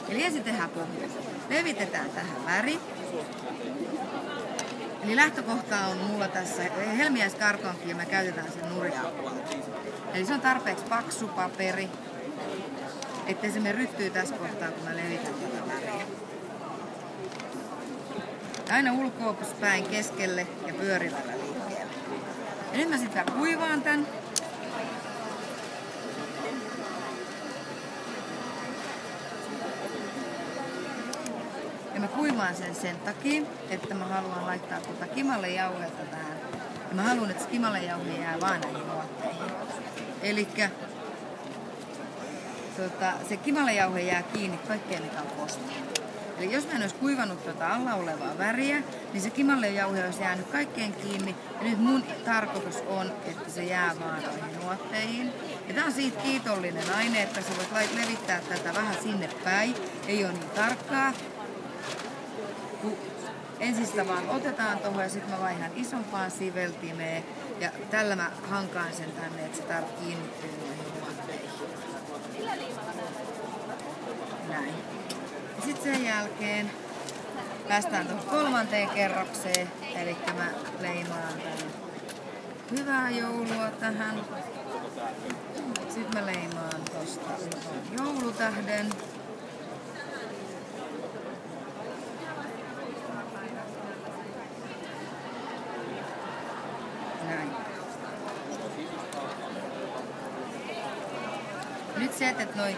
Eli ensin tehdään pohja. Levitetään tähän väri. Eli lähtökohta on mulla tässä helmiäiskartonki ja me käytetään sen nurjaa puolta. Eli se on tarpeeksi paksu paperi, ettei se me ryttyy tässä kohtaa, kun mä levitän tätä väriä. Aina ulkoopuspäin keskelle ja pyörivällä liikkeellä. Ja nyt mä sitä kuivaan tän. Ja mä kuivaan sen takia, että mä haluan laittaa kimallejauhetta tähän. Ja mä haluan, että kimallejauhe jää vaan näihin nuotteihin. Elikkä se kimallejauhe jää kiinni kaikkeen, mikä on kostea. Eli jos mä en olisi kuivannut alla olevaa väriä, niin se kimallejauhe olisi jäänyt kaikkeen kiinni. Ja nyt mun tarkoitus on, että se jää vaan noihin nuotteihin. Ja tää on siitä kiitollinen aine, että sä voit levittää tätä vähän sinne päin. Ei ole niin tarkkaa. Ensin sitä vaan otetaan tuohon ja sitten mä vaihan isompaan siveltimeen. Ja tällä mä hankaan sen tänne, että se kiinnittyy noihin nuotteihin. Näin. Sitten sen jälkeen päästään tuohon 3. kerrokseen, eli mä leimaan tän hyvää joulua tähän. Sitten mä leimaan tosta joulutähden. Näin. Nyt se, että noi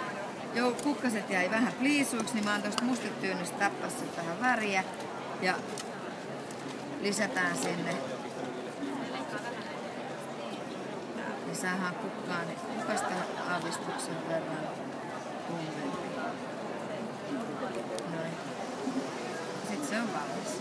kukkaset jäi vähän pliisuiksi, niin mä oon tosta mustetyynystä täppässä tähän väriä ja lisätään sinne. Ja saadaan kukkaan kukasta aavistuksen verran tummempi. Noin. Sitten se on valmis.